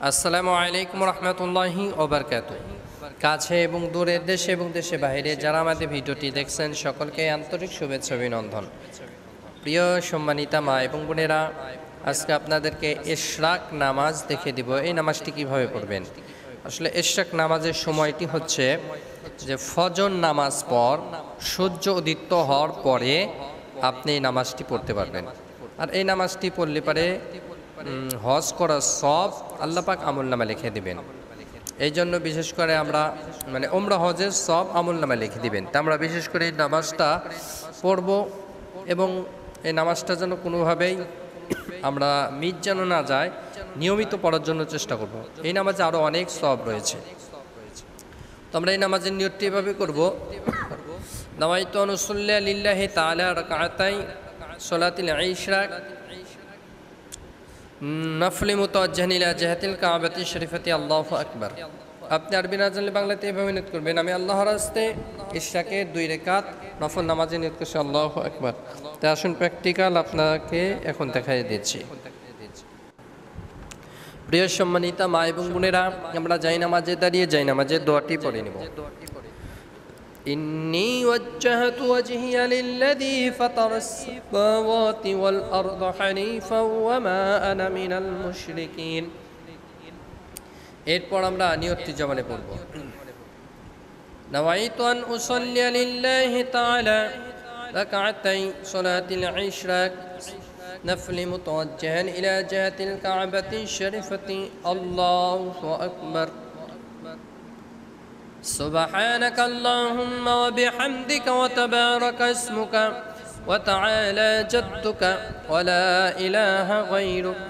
আসসালামু আলাইকুম রহমতুল্লাহি ওয়া বারাকাতুহু। কাছে এবং দূরের দেশে এবং দেশে বাইরে যারা আমাদের ভিডিওটি দেখছেন সকলকে আন্তরিক শুভেচ্ছা অভিনন্দন। প্রিয় সম্মানিতা মা এবং বোনেরা, আজকে আপনাদেরকে ইশরাক নামাজ দেখে দিব। এই নামাজটি কিভাবে পড়বেন। আসলে ইশরাক নামাজের সময়টি হচ্ছে যে ফজর নামাজ পর সূর্য উদিত হওয়ার পরে আপনি এই নামাজটি পড়তে পারবেন। আর এই নামাজটি পড়লে পারে হজ করার সব আল্লাহ পাক আমলনামা লিখে দিবেন। এই জন্য বিশেষ করে আমরা ওমরা হজের সব আমলনামা লিখে দিবেন। তা আমরা বিশেষ করে এই নামাজটা পড়ব এবং এই নামাজটা যেন কোনোভাবেই আমরা মিস যেন না যায়, নিয়মিত পড়ার জন্য চেষ্টা করব। এই নামাজে আরও অনেক সব রয়েছে। তো আমরা এই নামাজের নিয়তটি এভাবে করব। নাওয়াইতু আন উসাল্লি লিল্লাহি তাআলা রাকাতাই সালাতিল ইশরাক নফলি মুতাওয়াজ্জিহান ইলা জিহাতিল কাবাতি শরীফাতি আল্লাহু আকবার। আপনি আরবি না জানলে বাংলাতে এভাবে নিয়ত করবেন, আমি আল্লাহর রাস্তে ইশরাকের 2 রাকাত নফল নামাজে নিয়ত করছি আল্লাহু আকবার। তাই আসুন প্র্যাকটিক্যাল আপনাকে এখন দেখাই দিচ্ছি। প্রিয় সম্মানিতা মা এবং বোনেরা, আমরা যাই নামাজে দাঁড়িয়ে যাই নামাজের দোয়াটি পড়ে নেব। إني وجهت وجهي للذي فطر السماوات والأرض حنيفا وما أنا من المشركين। এরপর আমরা নিয়তটি জবানে পড়ব। নাওয়াইতু আন উসাল্লি লিল্লাহি তাআলা রাকাতাই সালাতিল ইশরাক নফলি মুতাওয়াজ্জিহান ইলা জিহাতিল কাবাতি শরীফাতি আল্লাহু আকবার। سبحانك اللهم وبحمدك وتبارك اسمك وتعالى جدك ولا إله غيرك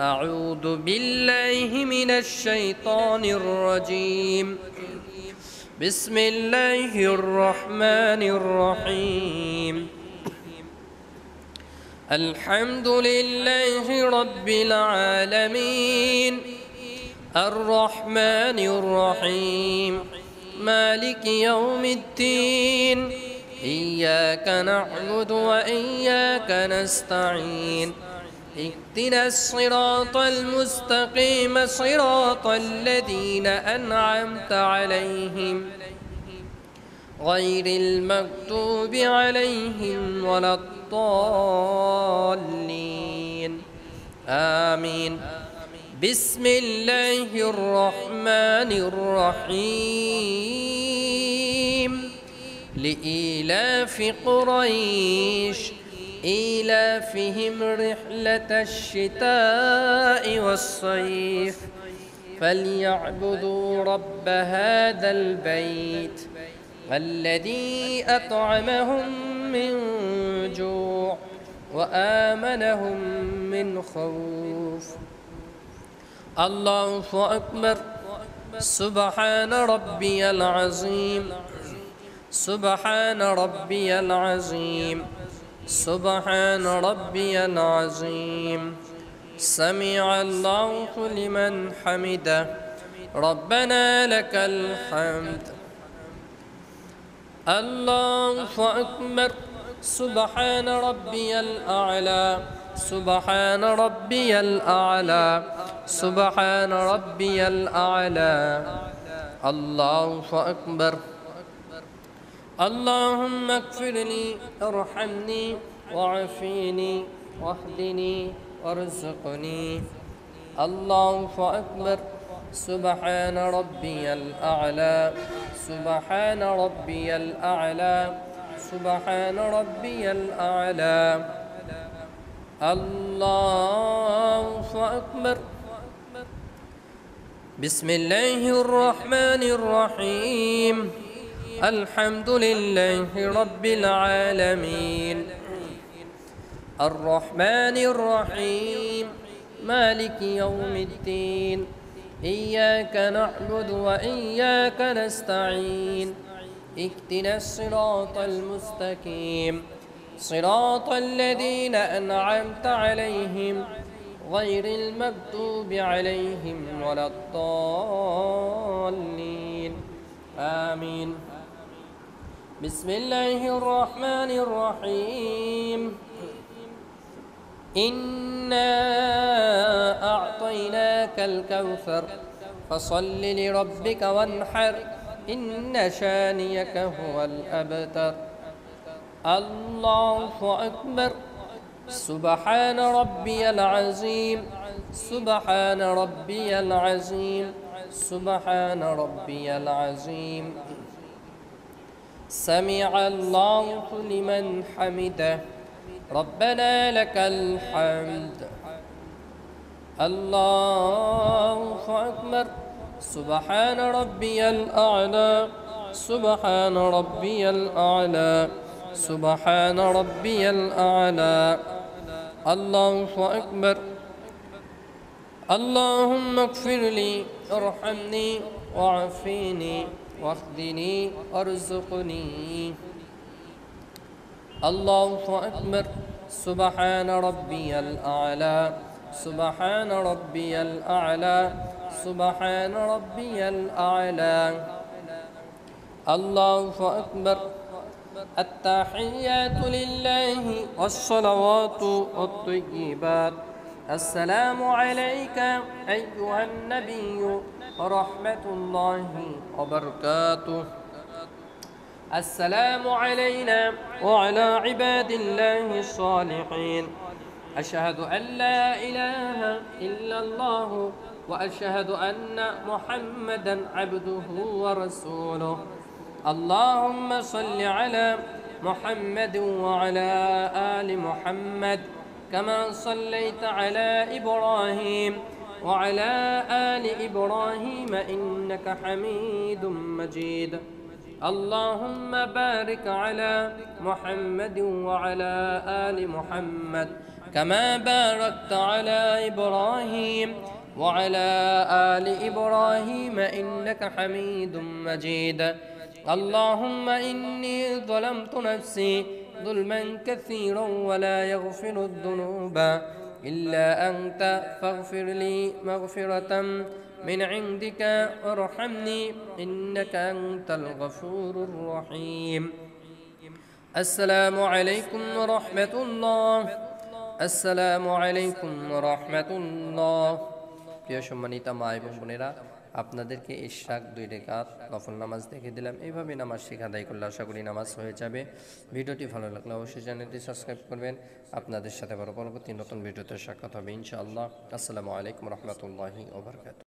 أعوذ بالله من الشيطان الرجيم بسم الله الرحمن الرحيم الحمد لله رب العالمين الرحمن الرحيم مالك يوم الدين إياك نعبد وإياك نستعين اهدنا الصراط المستقيم صراط الذين أنعمت عليهم غير المغضوب عليهم ولا الضالين آمين بسم الله الرحمن الرحيم لإيلاف قريش إيلافهم رحلة الشتاء والصيف فليعبدوا رب هذا البيت الذي أطعمهم من جوع وآمنهم من خوف الله أكبر سبحان ربي العظيم سبحان ربي العظيم سبحان ربي العظيم سمع الله لمن حمده ربنا لك الحمد الله أكبر سبحان ربي الأعلى سبحان ربي الأعلى سبحان ربي الأعلى الله أكبر اللهم اغفر لي ارحمني وعافيني واهدني وارزقني الله أكبر سبحان ربي الأعلى سبحان ربي الأعلى سبحان ربي الأعلى الله أكبر بسم الله الرحمن الرحيم الحمد لله رب العالمين الرحمن الرحيم مالك يوم الدين إياك نعبد وإياك نستعين اهدنا الصراط المستقيم صراط الذين أنعمت عليهم غير المغضوب عليهم ولا الضالين آمين بسم الله الرحمن الرحيم إنا أعطيناك الكوثر فصل لربك وانحر إن شانيك هو الأبتر الله أكبر سبحان ربي العظيم سبحان ربي العظيم سبحان ربي العظيم سمع الله لمن حمده ربنا لك الحمد الله أكبر سبحان ربي الأعلى سبحان ربي الأعلى سبحان ربي الأعلى الله أكبر اللهم اغفر لي ارحمني وعافيني واهدني وارزقني الله أكبر سبحان ربي الأعلى سبحان ربي الأعلى سبحان ربي الأعلى الله أكبر التحيات لله والصلوات والطيبات السلام عليك أيها النبي ورحمة الله وبركاته السلام علينا وعلى عباد الله الصالحين أشهد أن لا إله إلا الله وأشهد أن محمدا عبده ورسوله اللهم صل على محمد وعلى آل محمد كما صليت على إبراهيم وعلى آل إبراهيم إنك حميد مجيد اللهم بارك على محمد وعلى آل محمد كما باركت على إبراهيم وعلى آل إبراهيم إنك حميد مجيد اللهم إني ظلمت نفسي ظلما كثيرا ولا يغفر الذنوب إلا أنت فاغفر لي مغفرة من عندك وارحمني إنك أنت الغفور الرحيم السلام عليكم ورحمة الله السلام عليكم ورحمة الله প্রিয় সম্মানিতা মা এবং বোনেরা আপনাদেরকে ইশরাক 2 রাকাত নফল নামাজ দেখে দিলাম এইভাবে নামাজ শিখা আদায় করলে আশা করি নামাজ হয়ে যাবে ভিডিওটি ভালো লাগলে অবশ্যই চ্যানেলটি সাবস্ক্রাইব করবেন আপনাদের সাথে পরবর্তী নতুন ভিডিওতে সাক্ষাৎ হবে ইনশাআল্লাহ আসসালামু আলাইকুম ওয়া রাহমাতুল্লাহি ওয়া বারাকাতুহু